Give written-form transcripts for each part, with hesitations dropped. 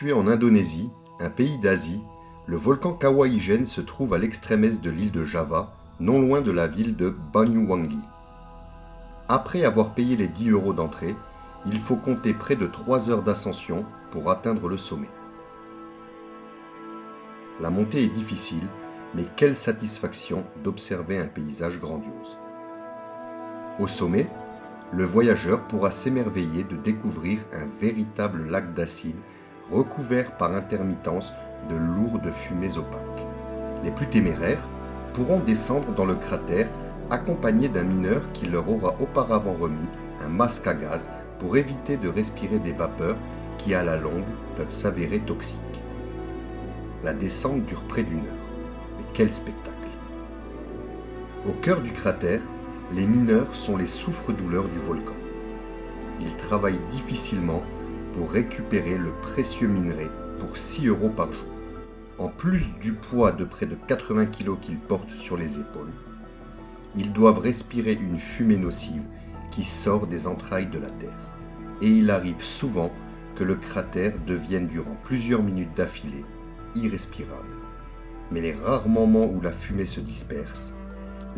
Situé en Indonésie, un pays d'Asie, le volcan Kawah Ijen se trouve à l'extrême est de l'île de Java, non loin de la ville de Banyuwangi. Après avoir payé les 10 € d'entrée, il faut compter près de 3 heures d'ascension pour atteindre le sommet. La montée est difficile, mais quelle satisfaction d'observer un paysage grandiose. Au sommet, le voyageur pourra s'émerveiller de découvrir un véritable lac d'acide recouvert par intermittence de lourdes fumées opaques. Les plus téméraires pourront descendre dans le cratère accompagnés d'un mineur qui leur aura auparavant remis un masque à gaz pour éviter de respirer des vapeurs qui à la longue peuvent s'avérer toxiques. La descente dure près d'1 heure. Mais quel spectacle! Au cœur du cratère, les mineurs sont les souffres-douleurs du volcan. Ils travaillent difficilement pour récupérer le précieux minerai pour 6 € par jour. En plus du poids de près de 80 kg qu'ils portent sur les épaules, ils doivent respirer une fumée nocive qui sort des entrailles de la terre. Et il arrive souvent que le cratère devienne durant plusieurs minutes d'affilée irrespirable. Mais les rares moments où la fumée se disperse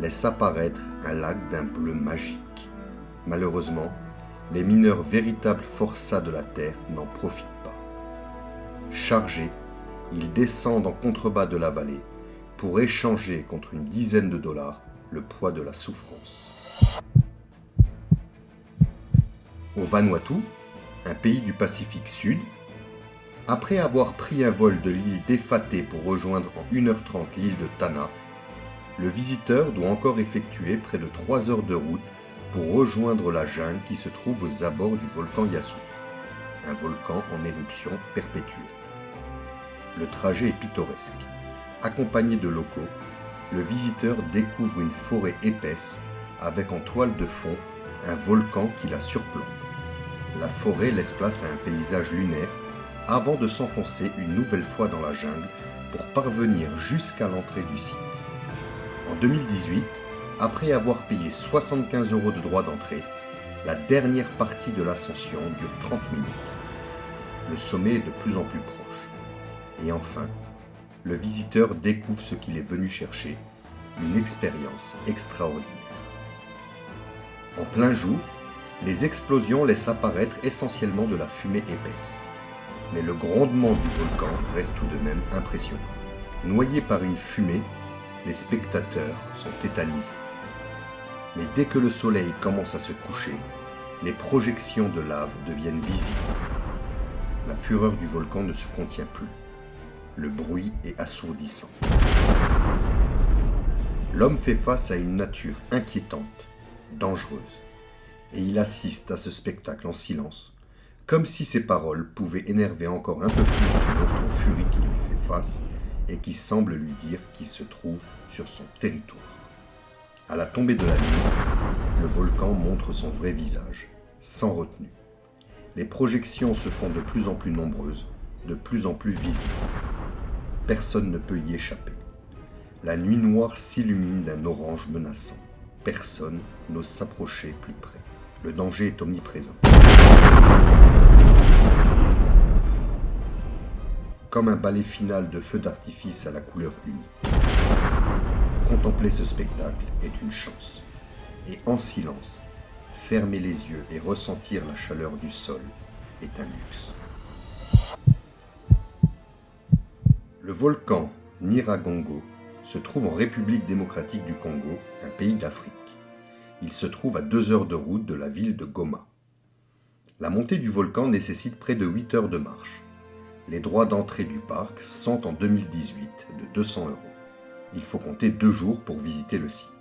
laissent apparaître un lac d'un bleu magique. Malheureusement, les mineurs véritables forçats de la terre n'en profitent pas. Chargés, ils descendent en contrebas de la vallée pour échanger contre une dizaine de dollars le poids de la souffrance. Au Vanuatu, un pays du Pacifique Sud, après avoir pris un vol de l'île d'Efate pour rejoindre en 1h30 l'île de Tanna, le visiteur doit encore effectuer près de 3 heures de route pour rejoindre la jungle qui se trouve aux abords du volcan Yasu, un volcan en éruption perpétuelle. Le trajet est pittoresque. Accompagné de locaux, le visiteur découvre une forêt épaisse avec en toile de fond un volcan qui la surplombe. La forêt laisse place à un paysage lunaire avant de s'enfoncer une nouvelle fois dans la jungle pour parvenir jusqu'à l'entrée du site. En 2018, après avoir payé 75 € de droit d'entrée, la dernière partie de l'ascension dure 30 minutes. Le sommet est de plus en plus proche. Et enfin, le visiteur découvre ce qu'il est venu chercher, une expérience extraordinaire. En plein jour, les explosions laissent apparaître essentiellement de la fumée épaisse. Mais le grondement du volcan reste tout de même impressionnant. Noyés par une fumée, les spectateurs sont tétanisés. Mais dès que le soleil commence à se coucher, les projections de lave deviennent visibles. La fureur du volcan ne se contient plus. Le bruit est assourdissant. L'homme fait face à une nature inquiétante, dangereuse, et il assiste à ce spectacle en silence, comme si ses paroles pouvaient énerver encore un peu plus ce monstre en furie qui lui fait face et qui semble lui dire qu'il se trouve sur son territoire. À la tombée de la nuit, le volcan montre son vrai visage, sans retenue. Les projections se font de plus en plus nombreuses, de plus en plus visibles. Personne ne peut y échapper. La nuit noire s'illumine d'un orange menaçant. Personne n'ose s'approcher plus près. Le danger est omniprésent. Comme un ballet final de feux d'artifice à la couleur unique. Contempler ce spectacle est une chance. Et en silence, fermer les yeux et ressentir la chaleur du sol est un luxe. Le volcan Nyiragongo se trouve en République démocratique du Congo, un pays d'Afrique. Il se trouve à 2 heures de route de la ville de Goma. La montée du volcan nécessite près de 8 heures de marche. Les droits d'entrée du parc sont en 2018 de 200 €. Il faut compter 2 jours pour visiter le site.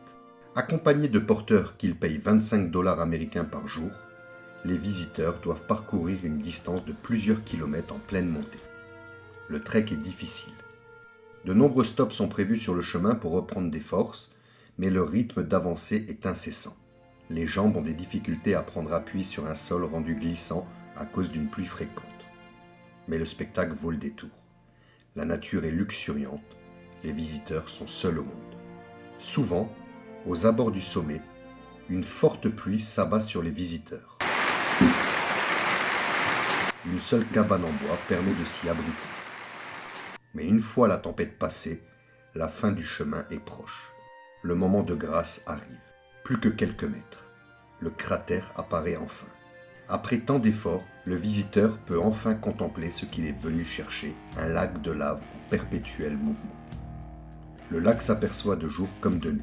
Accompagnés de porteurs qu'ils payent 25 $ américains par jour, les visiteurs doivent parcourir une distance de plusieurs kilomètres en pleine montée. Le trek est difficile. De nombreux stops sont prévus sur le chemin pour reprendre des forces, mais le rythme d'avancée est incessant. Les jambes ont des difficultés à prendre appui sur un sol rendu glissant à cause d'une pluie fréquente. Mais le spectacle vaut le détour. La nature est luxuriante, les visiteurs sont seuls au monde. Souvent, aux abords du sommet, une forte pluie s'abat sur les visiteurs. Une seule cabane en bois permet de s'y abriter. Mais une fois la tempête passée, la fin du chemin est proche. Le moment de grâce arrive. Plus que quelques mètres. Le cratère apparaît enfin. Après tant d'efforts, le visiteur peut enfin contempler ce qu'il est venu chercher, un lac de lave en perpétuel mouvement. Le lac s'aperçoit de jour comme de nuit.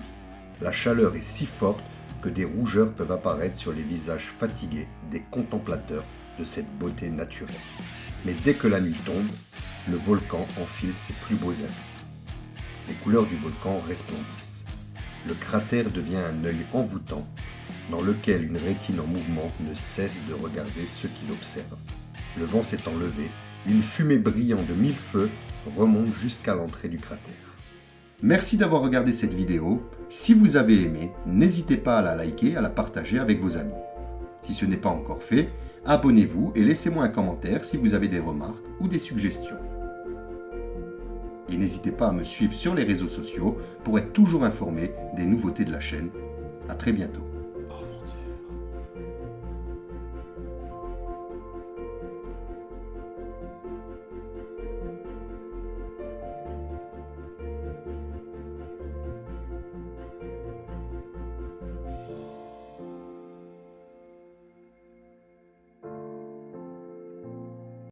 La chaleur est si forte que des rougeurs peuvent apparaître sur les visages fatigués des contemplateurs de cette beauté naturelle. Mais dès que la nuit tombe, le volcan enfile ses plus beaux habits. Les couleurs du volcan resplendissent. Le cratère devient un œil envoûtant, dans lequel une rétine en mouvement ne cesse de regarder ceux qui l'observent. Le vent s'étant levé, une fumée brillant de 1000 feux remonte jusqu'à l'entrée du cratère. Merci d'avoir regardé cette vidéo. Si vous avez aimé, n'hésitez pas à la liker, à la partager avec vos amis. Si ce n'est pas encore fait, abonnez-vous et laissez-moi un commentaire si vous avez des remarques ou des suggestions. Et n'hésitez pas à me suivre sur les réseaux sociaux pour être toujours informé des nouveautés de la chaîne. À très bientôt.